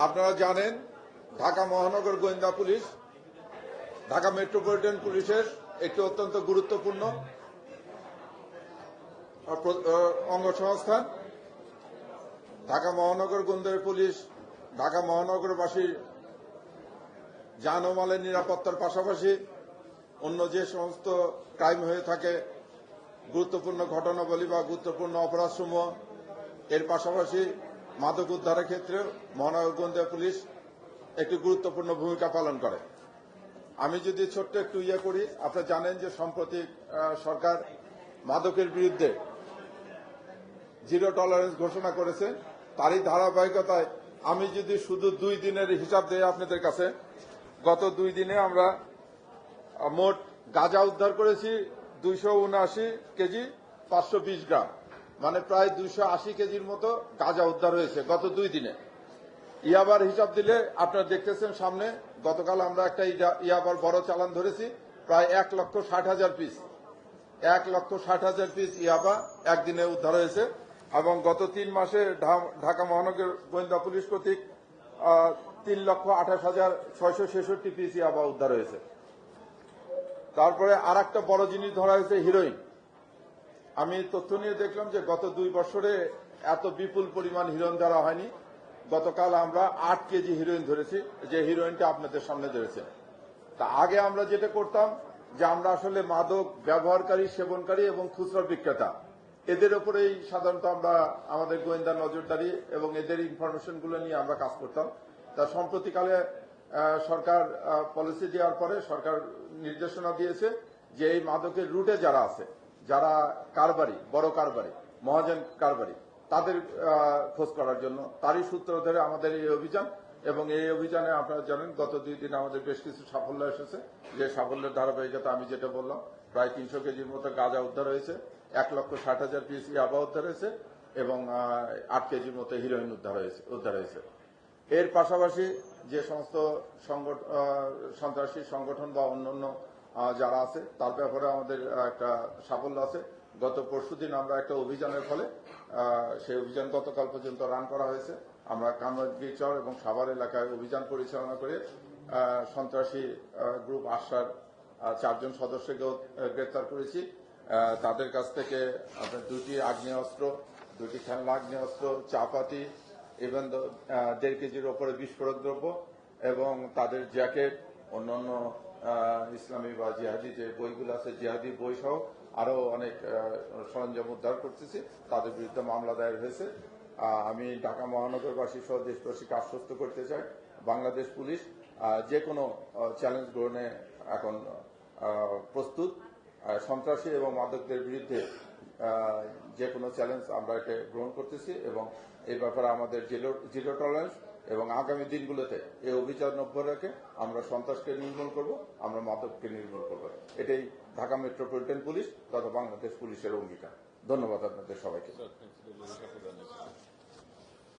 আপনারা জানেন ঢাকা মহানগর গোয়েন্দা পুলিশ ঢাকা মেট্রোপলিটন পুলিশের একটি অত্যন্ত গুরুত্বপূর্ণ অঙ্গসংস্থান। ঢাকা মহানগর গোয়েন্দা পুলিশ ঢাকা মহানগরবাসীর জান ও মালের নিরাপত্তার পাশাপাশি অন্য যে সমস্ত ক্রাইম হয়ে থাকে, গুরুত্বপূর্ণ ঘটনাবলী বা গুরুত্বপূর্ণ অপরাধসমূহ, এর পাশাপাশি মাদক উদ্ধারের ক্ষেত্রে মহানগর গোয়েন্দা পুলিশ একটি গুরুত্বপূর্ণ ভূমিকা পালন করে। আমি যদি ছোট্ট একটু করি, আপনারা জানেন যে সম্প্রতি সরকার মাদকের বিরুদ্ধে জিরো টলারেন্স ঘোষণা করেছে। তারই ধারাবাহিকতায় আমি যদি শুধু 2 দিনের হিসাব দেই আপনাদের কাছে, গত 2 দিনে আমরা মোট গাঁজা উদ্ধার করেছি 279 কেজি 520 গ্রাম, মানে প্রায় 280 কেজির মতো গাঁজা উদ্ধার হয়েছে গত 2 দিনে। ইয়াবার হিসাব দিলে আপনারা দেখতেছেন সামনে, গতকাল আমরা একটা ইয়াবার বড় চালান ধরেছি, প্রায় 1,60,000 পিস 1,60,000 পিস ইয়াবা একদিনে উদ্ধার হয়েছে। এবং গত 3 মাসে ঢাকা মহানগর গোয়েন্দা পুলিশ কর্তৃক 3,28,666 পিস ইয়াবা উদ্ধার হয়েছে। তারপরে আর একটা বড় জিনিস ধরা হয়েছে, হিরোইন। আমি তথ্য নিয়ে দেখলাম যে গত 2 বছরে এত বিপুল পরিমাণ হিরোইন ধরা হয়নি। গতকাল আমরা 8 কেজি হিরোইন ধরেছি, যে হিরোইনটা আপনাদের সামনে ধরেছে। তা আগে আমরা যেটা করতাম যে আমরা আসলে মাদক ব্যবহারকারী, সেবনকারী এবং খুচরা বিক্রেতা, এদের উপরেই সাধারণত আমরা আমাদের গোয়েন্দা নজরদারি এবং এদের ইনফরমেশনগুলো নিয়ে আমরা কাজ করতাম। তা সম্প্রতিকালে সরকার পলিসি দেওয়ার পরে সরকার নির্দেশনা দিয়েছে যে এই মাদকের রুটে যারা আছে, যারা কারবারি, বড় কারবারি, মহাজন কারবারি, তাদের খোঁজ করার জন্য, তারই সূত্র ধরে আমাদের এই অভিযান। এবং এই অভিযানে আপনারা জানেন গত 2 দিনে আমাদের বেশ কিছু সাফল্য এসেছে। যে সাফল্যের ধারাবাহিকতা আমি যেটা বললাম, প্রায় 300 কেজির মতো গাঁজা উদ্ধার হয়েছে, 1,60,000 পিস ইয়াবা উদ্ধার হয়েছে এবং 8 কেজির মতো হিরোইন উদ্ধার হয়েছে। এর পাশাপাশি যে সমস্ত সন্ত্রাসী সংগঠন বা অন্যান্য যারা আছে, তার ব্যাপারে আমাদের একটা সাফল্য আছে। গত পরশুদিন আমরা একটা অভিযানের ফলে, সেই অভিযান গতকাল পর্যন্ত রান করা হয়েছে। আমরা কামরাঙ্গীরচর এবং সাভার এলাকায় অভিযান পরিচালনা করে সন্ত্রাসী গ্রুপ আশরার 4 জন সদস্যকেও গ্রেপ্তার করেছি। তাদের কাছ থেকে আপনার 2টি আগ্নেয়াস্ত্র, 2টি খেলনা আগ্নেয়াস্ত্র, চাপাতি, ইভেন 1.5 কেজির ওপরে বিস্ফোরক দ্রব্য এবং তাদের জ্যাকেট, অন্যান্য ইসলামী বা জিহাদি যে বইগুলো আছে, জিহাদি বই সহ আরো অনেক সরঞ্জাম উদ্ধার করতেছি। তাদের বিরুদ্ধে মামলা দায়ের হয়েছে। আমি ঢাকা মহানগরবাসী সহ দেশবাসীকে আশ্বস্ত করতে চাই, বাংলাদেশ পুলিশ যে কোনো চ্যালেঞ্জ গ্রহণে এখন প্রস্তুত। সন্ত্রাসী এবং মাদকদের বিরুদ্ধে যে কোনো চ্যালেঞ্জ আমরা একে গ্রহণ করতেছি এবং এই ব্যাপারে আমাদের জিরো টলারেন্স এবং আগামী দিনগুলোতে এই অভিযান অব্যাহত রেখে আমরা সন্ত্রাসকে নির্মূল করব, আমরা মাদককে নির্মূল করব। এটাই ঢাকা মেট্রোপলিটন পুলিশ তথা বাংলাদেশ পুলিশের অঙ্গীকার। ধন্যবাদ আপনাদের সবাইকে।